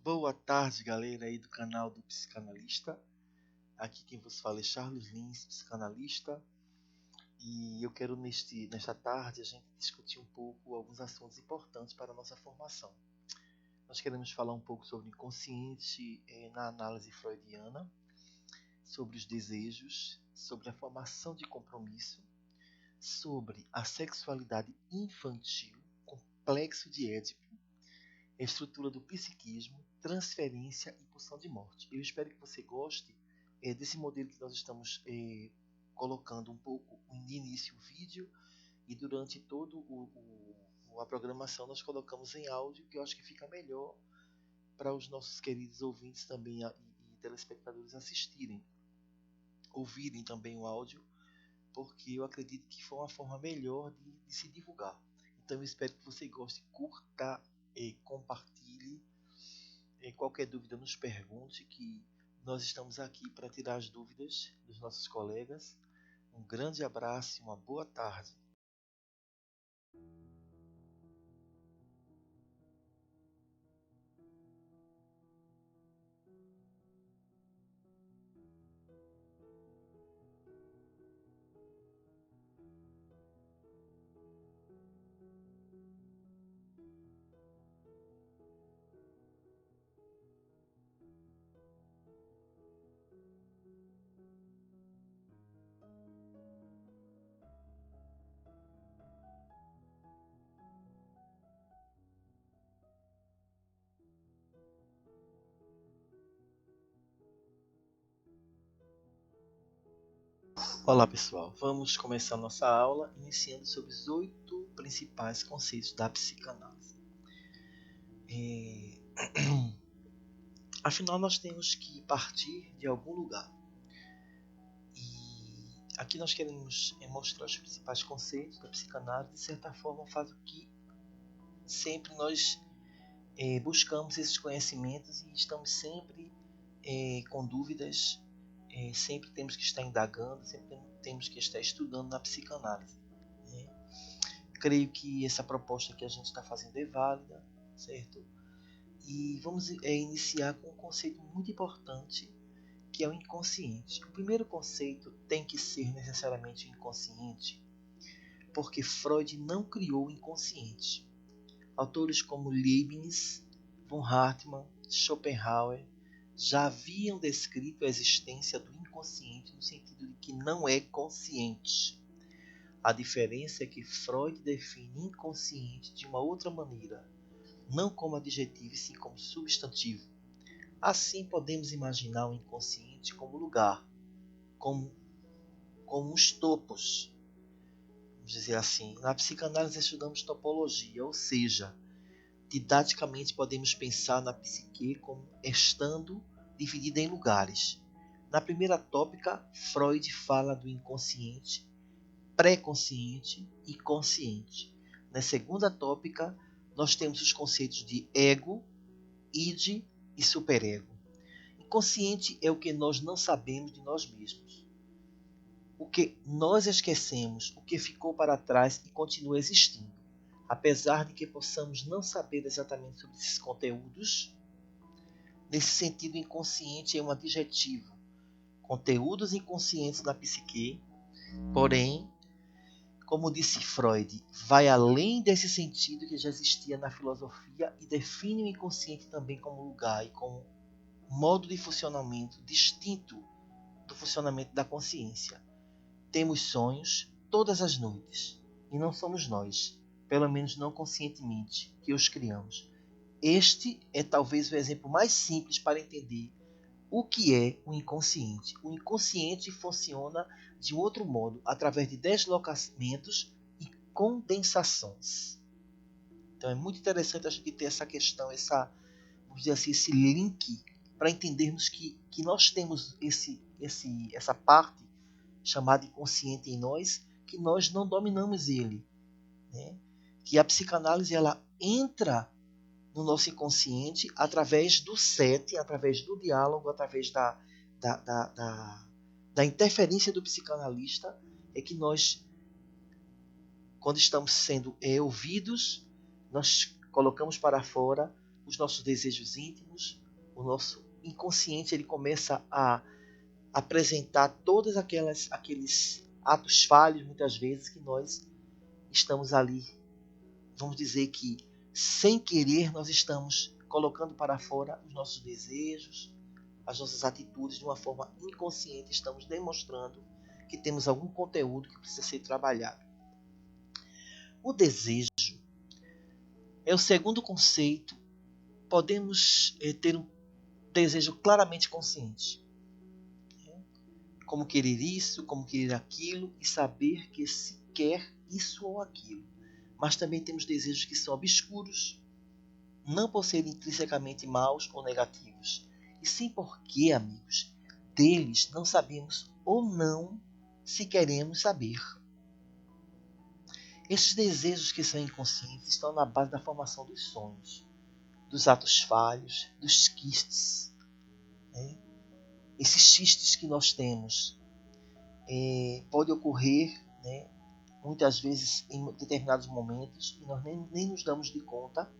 Boa tarde, galera aí do canal do Psicanalista. Aqui quem vos fala é Charles Lins, psicanalista. E eu quero nesta tarde a gente discutir um pouco alguns assuntos importantes para a nossa formação. Nós queremos falar um pouco sobre o inconsciente na análise freudiana, sobre os desejos, sobre a formação de compromisso, sobre a sexualidade infantil, complexo de Édipo, estrutura do psiquismo, transferência e pulsão de morte. Eu espero que você goste desse modelo que nós estamos colocando um pouco de início o vídeo e durante toda a programação nós colocamos em áudio, que eu acho que fica melhor para os nossos queridos ouvintes também e telespectadores assistirem, ouvirem também o áudio, porque eu acredito que foi uma forma melhor de se divulgar. Então eu espero que você goste, curta e compartilhe. Qualquer dúvida nos pergunte, que nós estamos aqui para tirar as dúvidas dos nossos colegas. Um grande abraço e uma boa tarde. Olá pessoal, vamos começar nossa aula iniciando sobre os 8 principais conceitos da psicanálise. Afinal, nós temos que partir de algum lugar. E aqui nós queremos mostrar os principais conceitos da psicanálise. De certa forma, faz o que sempre nós buscamos esses conhecimentos e estamos sempre com dúvidas, sempre temos que estar indagando, sempre temos que estar estudando na psicanálise. Creio que essa proposta que a gente está fazendo é válida, certo? E vamos iniciar com um conceito muito importante, que é o inconsciente. O primeiro conceito tem que ser necessariamente o inconsciente, porque Freud não criou o inconsciente. Autores como Leibniz, von Hartmann, Schopenhauer já haviam descrito a existência do inconsciente no sentido de que não é consciente. A diferença é que Freud define inconsciente de uma outra maneira, não como adjetivo e sim como substantivo. Assim podemos imaginar o inconsciente como lugar, como os topos. Vamos dizer assim, na psicanálise estudamos topologia, ou seja, didaticamente podemos pensar na psique como estando dividida em lugares. Na primeira tópica, Freud fala do inconsciente, pré-consciente e consciente. Na segunda tópica, nós temos os conceitos de ego, id e superego. Inconsciente é o que nós não sabemos de nós mesmos, o que nós esquecemos, o que ficou para trás e continua existindo. Apesar de que possamos não saber exatamente sobre esses conteúdos, nesse sentido, inconsciente é um adjetivo. Conteúdos inconscientes da psique, porém, como disse Freud, vai além desse sentido que já existia na filosofia e define o inconsciente também como lugar e como modo de funcionamento distinto do funcionamento da consciência. Temos sonhos todas as noites e não somos nós, pelo menos não conscientemente, que os criamos. Este é talvez o exemplo mais simples para entender o que é o inconsciente. O inconsciente funciona de outro modo, através de deslocamentos e condensações. Então é muito interessante a gente ter essa questão, vamos dizer assim, esse link, para entendermos que nós temos essa parte chamada inconsciente em nós, que nós não dominamos ele. Né? Que a psicanálise ela entra no nosso inconsciente através do setting, através do diálogo, através da interferência do psicanalista, é que nós, quando estamos sendo ouvidos, nós colocamos para fora os nossos desejos íntimos, o nosso inconsciente ele começa a apresentar todos aqueles atos falhos, muitas vezes, que nós estamos ali. Vamos dizer que, sem querer, nós estamos colocando para fora os nossos desejos, as nossas atitudes de uma forma inconsciente. Estamos demonstrando que temos algum conteúdo que precisa ser trabalhado. O desejo é o segundo conceito. Podemos ter um desejo claramente consciente. Como querer isso, como querer aquilo e saber que se quer isso ou aquilo. Mas também temos desejos que são obscuros, não por serem intrinsecamente maus ou negativos, e sim porque, amigos, deles não sabemos ou não se queremos saber. Estes desejos que são inconscientes estão na base da formação dos sonhos, dos atos falhos, dos quistes. Esses xistes que nós temos pode ocorrer, muitas vezes em determinados momentos, e nós nem nos damos de conta,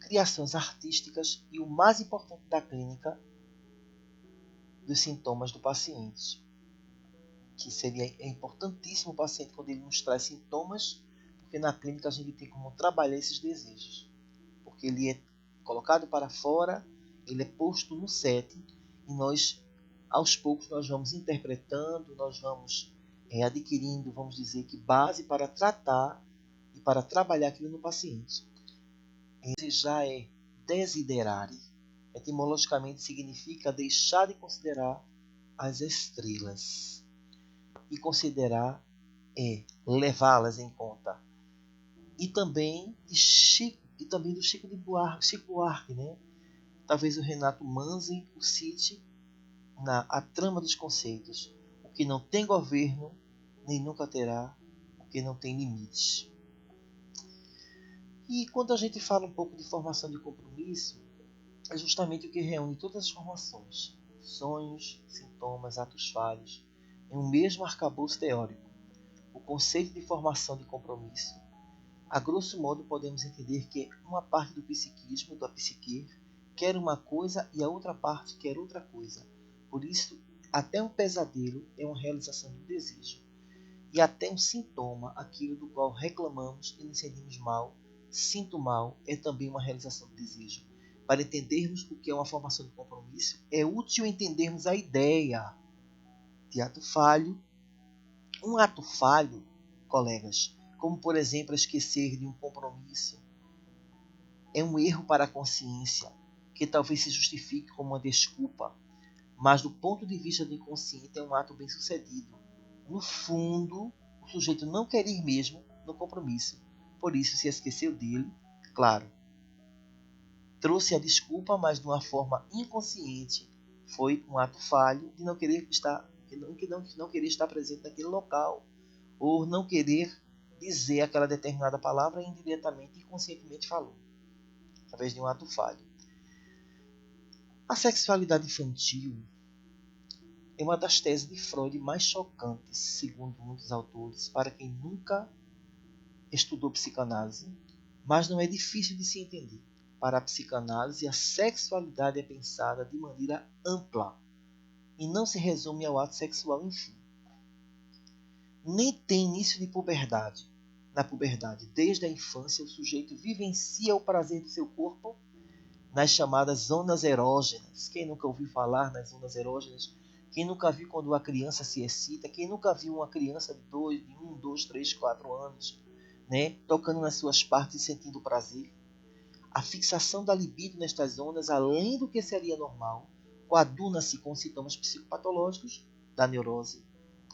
criações artísticas e o mais importante da clínica, dos sintomas do paciente. Que é importantíssimo o paciente quando ele nos traz sintomas, porque na clínica a gente tem como trabalhar esses desejos. Porque ele é colocado para fora, ele é posto no setting, e nós, aos poucos, nós vamos interpretando, nós vamos adquirindo, vamos dizer que base para tratar e para trabalhar aquilo no paciente. Desejar é desiderare. Etimologicamente significa deixar de considerar as estrelas. E considerar é levá-las em conta. E também do Chico Buarque, Talvez o Renato Manzi o cite A Trama dos Conceitos. O que não tem governo, nem nunca terá, o que não tem limites. E quando a gente fala um pouco de formação de compromisso, é justamente o que reúne todas as formações, sonhos, sintomas, atos falhos, em um mesmo arcabouço teórico. O conceito de formação de compromisso. A grosso modo, podemos entender que uma parte do psiquismo, da psique, quer uma coisa e a outra parte quer outra coisa. Por isso, até um pesadelo é uma realização do desejo. E até um sintoma, aquilo do qual reclamamos e nos sentimos mal, sinto mal, é também uma realização do desejo. Para entendermos o que é uma formação de compromisso, é útil entendermos a ideia de ato falho. Um ato falho, colegas, como por exemplo esquecer de um compromisso, é um erro para a consciência, que talvez se justifique como uma desculpa, mas do ponto de vista do inconsciente é um ato bem sucedido. No fundo, o sujeito não quer ir mesmo no compromisso, por isso se esqueceu dele, claro. Trouxe a desculpa, mas de uma forma inconsciente. Foi um ato falho de não querer estar presente naquele local, ou não querer dizer aquela determinada palavra indiretamente e inconscientemente falou, através de um ato falho. A sexualidade infantil é uma das teses de Freud mais chocantes, segundo muitos autores, para quem nunca estudou psicanálise, mas não é difícil de se entender. Para a psicanálise, a sexualidade é pensada de maneira ampla e não se resume ao ato sexual em si. Nem tem início de puberdade. Na puberdade, desde a infância, o sujeito vivencia o prazer do seu corpo nas chamadas zonas erógenas. Quem nunca ouviu falar nas zonas erógenas? Quem nunca viu quando uma criança se excita? Quem nunca viu uma criança de 1, 2, 3, 4 anos, tocando nas suas partes e sentindo prazer? A fixação da libido nestas zonas, além do que seria normal, coaduna-se com sintomas psicopatológicos da neurose,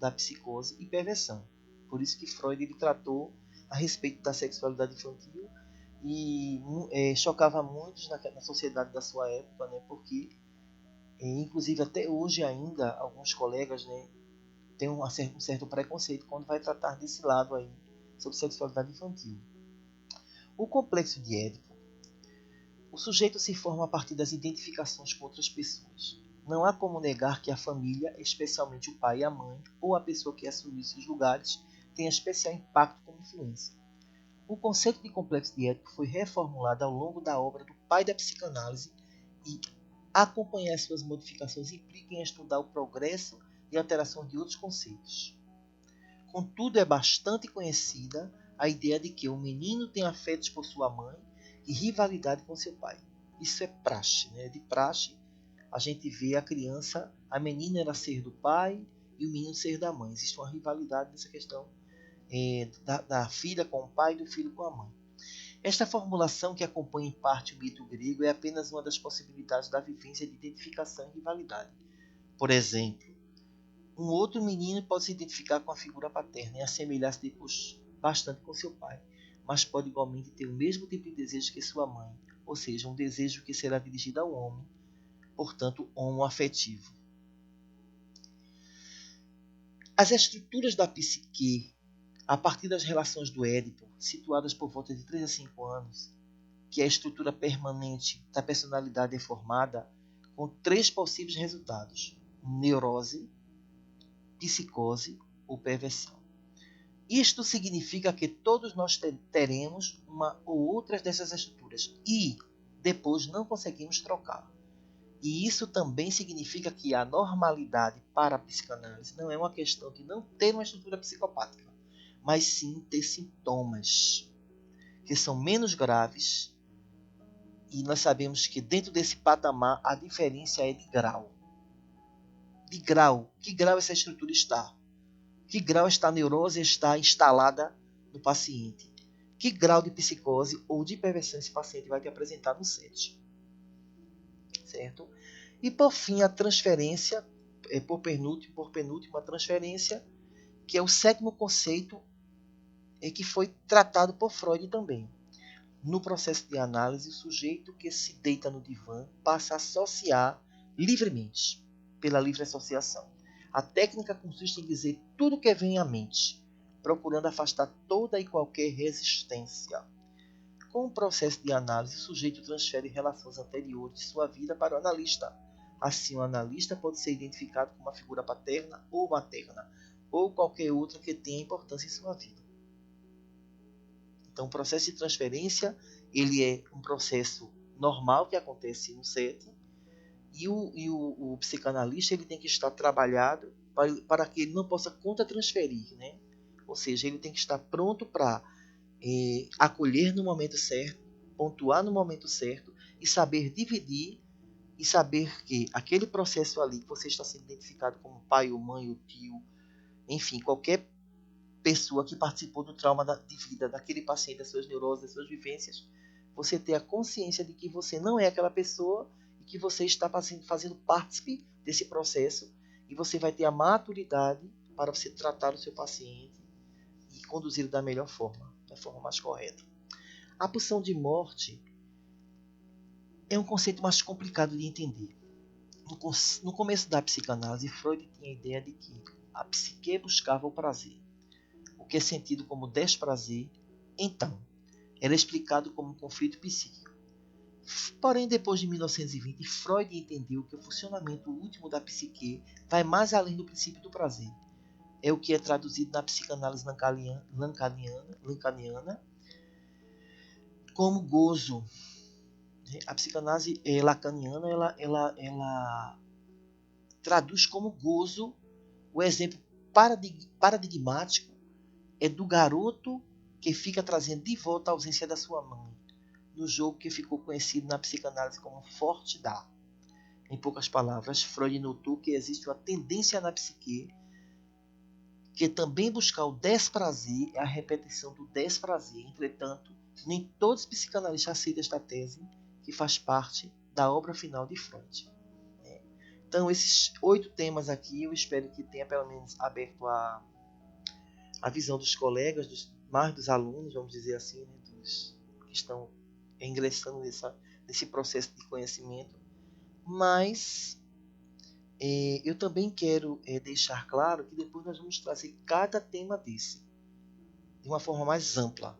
da psicose e perversão. Por isso que Freud ele tratou a respeito da sexualidade infantil e chocava muitos na sociedade da sua época, porque inclusive até hoje ainda alguns colegas têm um certo preconceito quando vai tratar desse lado aí sobre sexualidade infantil. O complexo de Édipo. O sujeito se forma a partir das identificações com outras pessoas. Não há como negar que a família, especialmente o pai e a mãe, ou a pessoa que assumiu esses lugares, tem especial impacto como influência. O conceito de complexo de Édipo foi reformulado ao longo da obra do pai da psicanálise e acompanhar suas modificações implica em estudar o progresso e alterações de outros conceitos. Contudo, é bastante conhecida a ideia de que o menino tem afetos por sua mãe e rivalidade com seu pai. Isso é praxe, né? De praxe, a gente vê a criança, a menina era ser do pai e o menino ser da mãe. Existe uma rivalidade nessa questão da filha com o pai e do filho com a mãe. Esta formulação, que acompanha em parte o mito grego, é apenas uma das possibilidades da vivência de identificação e rivalidade. Por exemplo, um outro menino pode se identificar com a figura paterna e assemelhar-se depois bastante com seu pai, mas pode igualmente ter o mesmo tipo de desejo que sua mãe, ou seja, um desejo que será dirigido ao homem, portanto, homoafetivo. As estruturas da psique, a partir das relações do Édipo, situadas por volta de 3 a 5 anos, que é a estrutura permanente da personalidade é formada com 3 possíveis resultados: neurose, psicose ou perversão. Isto significa que todos nós teremos uma ou outras dessas estruturas e depois não conseguimos trocar. E isso também significa que a normalidade para a psicanálise não é uma questão de não ter uma estrutura psicopática, mas sim ter sintomas que são menos graves. E nós sabemos que dentro desse patamar a diferença é de grau. De grau. Que grau essa estrutura está? Que grau esta neurose está instalada no paciente? Que grau de psicose ou de perversão esse paciente vai te apresentar no set? Certo? E por fim, a transferência, por penúltima, a transferência, que é o 7º conceito que foi tratado por Freud também. No processo de análise, o sujeito que se deita no divã passa a associar livremente, pela livre associação. A técnica consiste em dizer tudo o que vem à mente, procurando afastar toda e qualquer resistência. Com o processo de análise, o sujeito transfere relações anteriores de sua vida para o analista. Assim, o analista pode ser identificado como uma figura paterna ou materna, ou qualquer outra que tenha importância em sua vida. Então, o processo de transferência ele é um processo normal que acontece no set e o psicanalista ele tem que estar trabalhado para que ele não possa contra-transferir, né? Ou seja, ele tem que estar pronto para acolher no momento certo, pontuar no momento certo e saber dividir e saber que aquele processo ali que você está sendo identificado como pai ou mãe ou tio, enfim, qualquer pessoa que participou do trauma de vida daquele paciente, das suas neuroses, das suas vivências, você ter a consciência de que você não é aquela pessoa e que você está fazendo parte desse processo e você vai ter a maturidade para você tratar o seu paciente e conduzi-lo da melhor forma, da forma mais correta. A pulsão de morte é um conceito mais complicado de entender. No começo da psicanálise, Freud tinha a ideia de que a psique buscava o prazer, o que é sentido como desprazer, então, era explicado como um conflito psíquico. Porém, depois de 1920, Freud entendeu que o funcionamento último da psique vai mais além do princípio do prazer. É o que é traduzido na psicanálise lacaniana como gozo. A psicanálise lacaniana ela traduz como gozo. O exemplo paradigmático é do garoto que fica trazendo de volta a ausência da sua mãe, no jogo que ficou conhecido na psicanálise como Forte Dá. Em poucas palavras, Freud notou que existe uma tendência na psique que também buscar o desprazer é a repetição do desprazer. Entretanto, nem todos os psicanalistas aceitam esta tese, que faz parte da obra final de Freud. Então, esses 8 temas aqui, eu espero que tenha pelo menos aberto a visão dos colegas, mais dos alunos, vamos dizer assim, né, dos que estão ingressando nesse processo de conhecimento. Mas eu também quero deixar claro que depois nós vamos trazer cada tema desse de uma forma mais ampla.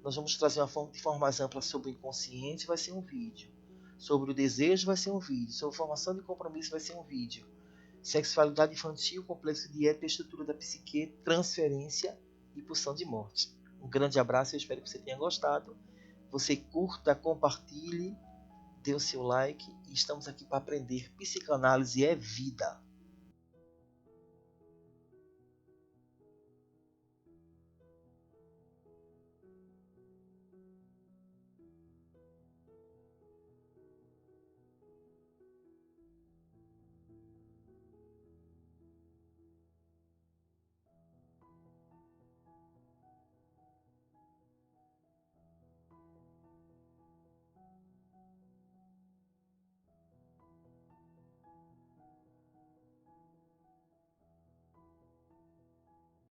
Nós vamos trazer de forma mais ampla sobre o inconsciente, vai ser um vídeo. Sobre o desejo, vai ser um vídeo. Sobre formação de compromisso, vai ser um vídeo. Sexualidade infantil, complexo de Édipo, estrutura da psique, transferência e pulsão de morte. Um grande abraço, eu espero que você tenha gostado. Você curta, compartilhe, dê o seu like. E estamos aqui para aprender. Psicanálise é vida.